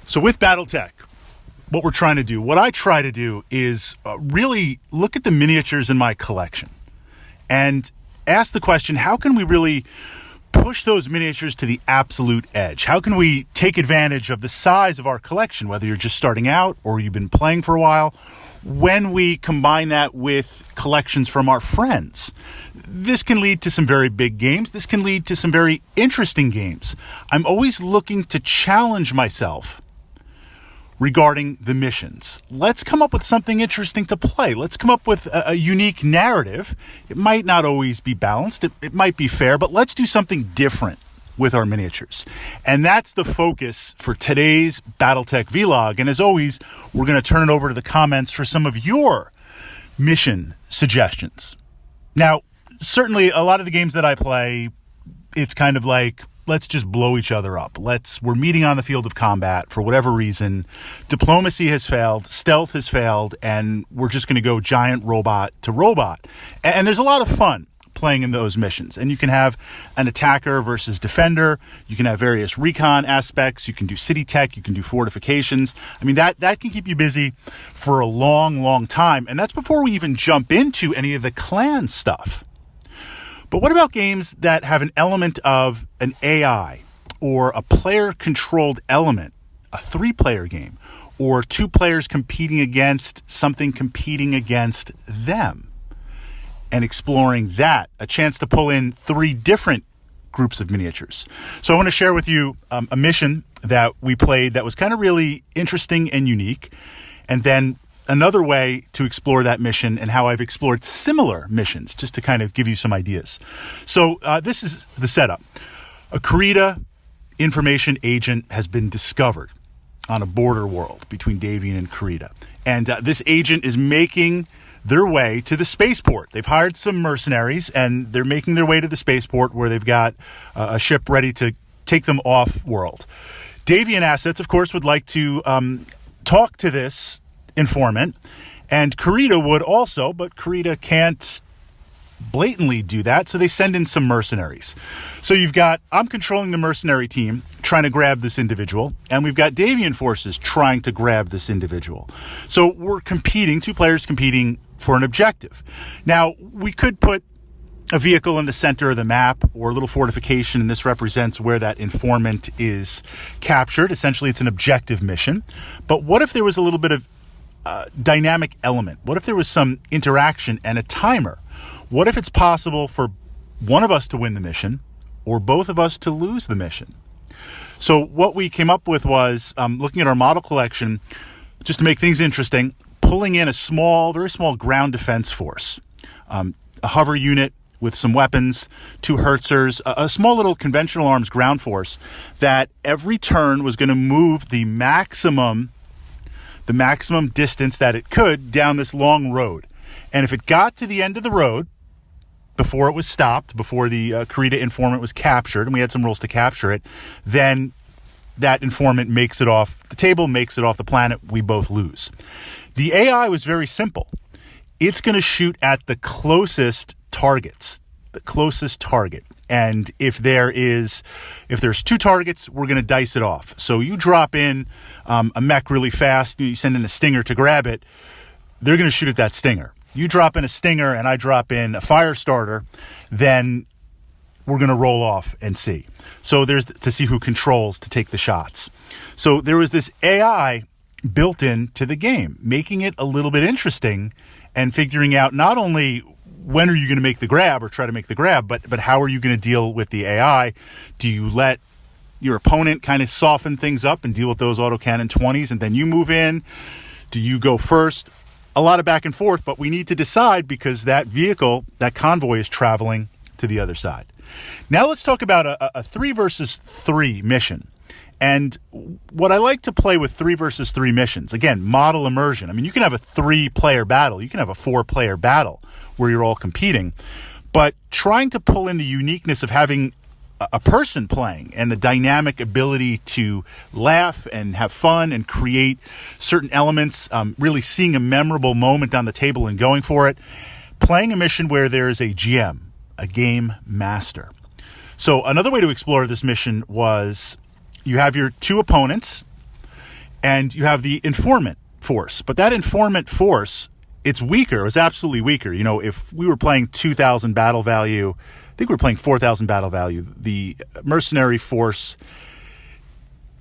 So with Battletech, what we're trying to do, what I try to do is really look at the miniatures in my collection and ask the question, how can we really push those miniatures to the absolute edge? How can we take advantage of the size of our collection, whether you're just starting out or you've been playing for a while, when we combine that with collections from our friends? This can lead to some very big games. This can lead to some very interesting games. I'm always looking to challenge myself regarding the missions. Let's come up with something interesting to play. Let's come up with a unique narrative. It might not always be balanced. It might be fair, but let's do something different with our miniatures. And that's the focus for today's Battletech vlog. And as always, we're going to turn it over to the comments for some of your mission suggestions. Now, certainly a lot of the games that I play, it's kind of like, let's just blow each other up. We're meeting on the field of combat for whatever reason. Diplomacy has failed, stealth has failed, and we're just going to go giant robot to robot. And there's a lot of fun playing in those missions. And you can have an attacker versus defender. You can have various recon aspects. You can do city tech. You can do fortifications. I mean, that can keep you busy for a long, long time. And that's before we even jump into any of the clan stuff. But what about games that have an element of an AI or a player-controlled element, a 3-player game, or 2 players competing against something competing against them, and exploring that, a chance to pull in 3 different groups of miniatures. So I want to share with you a mission that we played that was kind of really interesting and unique, and then another way to explore that mission and how I've explored similar missions, just to kind of give you some ideas. So this is the setup. A Krita information agent has been discovered on a border world between Davian and Krita. And this agent is making their way to the spaceport. They've hired some mercenaries, and they're making their way to the spaceport where they've got a ship ready to take them off-world. Davian assets, of course, would like to talk to this informant, and Krita would also, but Krita can't blatantly do that, so they send in some mercenaries. So I'm controlling the mercenary team trying to grab this individual, and we've got Davian forces trying to grab this individual. So we're competing, 2 players competing for an objective. Now, we could put a vehicle in the center of the map or a little fortification, and this represents where that informant is captured. Essentially, it's an objective mission. But what if there was a little bit of dynamic element? What if there was some interaction and a timer? What if it's possible for one of us to win the mission or both of us to lose the mission? So what we came up with was, looking at our model collection, just to make things interesting, pulling in a very small ground defense force, a hover unit with some weapons, 2 Hertzers, a small little conventional arms ground force that every turn was going to move the maximum distance that it could down this long road. And if it got to the end of the road, before it was stopped, before the Krita informant was captured, and we had some rules to capture it, then that informant makes it off the table, makes it off the planet, we both lose. The AI was very simple. It's going to shoot at the closest targets, the closest target. And if there's 2 targets, we're going to dice it off. So you drop in a mech really fast, you send in a stinger to grab it, they're going to shoot at that stinger. You drop in a stinger and I drop in a fire starter, then we're going to roll off and see. So there's to see who controls to take the shots. So there was this AI built into the game, making it a little bit interesting and figuring out not only when are you going to make the grab or try to make the grab, but how are you going to deal with the AI? Do you let your opponent kind of soften things up and deal with those autocannon 20s and then you move in? Do you go first? A lot of back and forth, but we need to decide because that vehicle, that convoy is traveling to the other side. Now let's talk about a 3 versus 3 mission. And what I like to play with 3 versus 3 missions, again, model immersion. I mean, you can have a 3-player battle. You can have a 4-player battle where you're all competing. But trying to pull in the uniqueness of having a person playing and the dynamic ability to laugh and have fun and create certain elements, really seeing a memorable moment on the table and going for it. Playing a mission where there's a GM, a game master. So another way to explore this mission was you have your 2 opponents and you have the informant force. But that informant force, it's weaker. It was absolutely weaker. If we were playing 2,000 battle value, I think we were playing 4,000 battle value. The mercenary force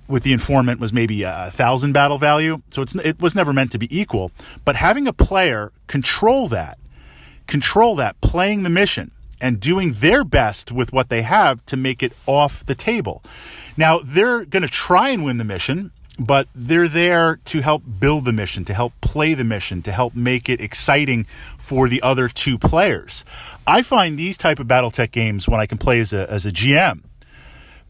with the informant was maybe 1,000 battle value. So it was never meant to be equal. But having a player control that, playing the mission and doing their best with what they have to make it off the table. Now, they're going to try and win the mission, but they're there to help build the mission, to help play the mission, to help make it exciting for the other two players. I find these type of Battletech games, when I can play as a GM,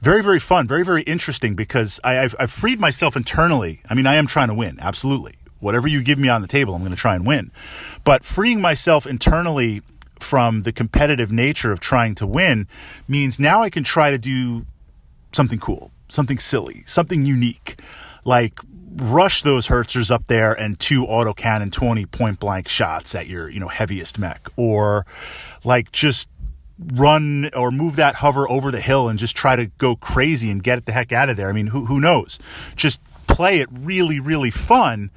very, very fun, very, very interesting, because I've freed myself internally. I mean, I am trying to win, absolutely. Whatever you give me on the table, I'm going to try and win. But freeing myself internally from the competitive nature of trying to win means now I can try to do something cool, something silly, something unique, like rush those Hertzers up there and 2 autocannon 20 point blank shots at your heaviest mech, or like just run or move that hover over the hill and just try to go crazy and get it the heck out of there. I mean, who knows? Just play it really, really fun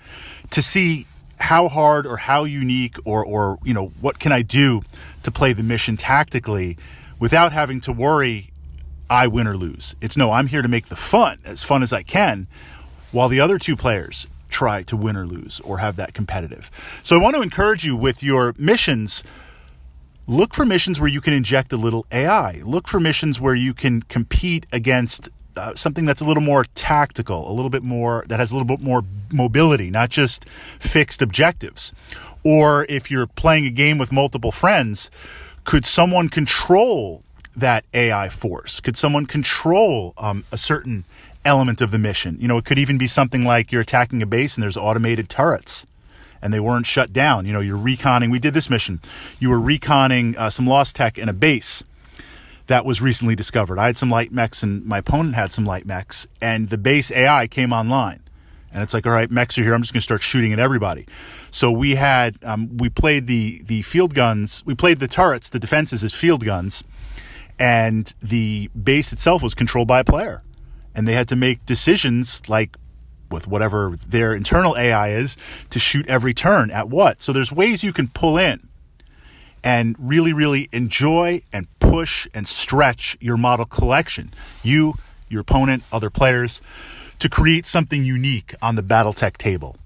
to see how hard or how unique or what can I do to play the mission tactically without having to worry I win or lose. I'm here to make the fun as I can, while the other two players try to win or lose or have that competitive. So I want to encourage you with your missions. Look for missions where you can inject a little AI. Look for missions where you can compete against something that's a little more tactical, that has a little bit more mobility, not just fixed objectives. Or if you're playing a game with multiple friends, could someone control that AI force? Could someone control a certain element of the mission? It could even be something like you're attacking a base and there's automated turrets and they weren't shut down. You're reconning. We did this mission. You were reconning some lost tech in a base that was recently discovered. I had some light mechs and my opponent had some light mechs, and the base AI came online. And it's like, all right, mechs are here. I'm just going to start shooting at everybody. So we had, we played the field guns. We played the turrets, the defenses as field guns, and the base itself was controlled by a player. And they had to make decisions, like with whatever their internal AI is, to shoot every turn at what. So there's ways you can pull in and really, really enjoy and push and stretch your model collection. You, your opponent, other players, to create something unique on the Battletech table.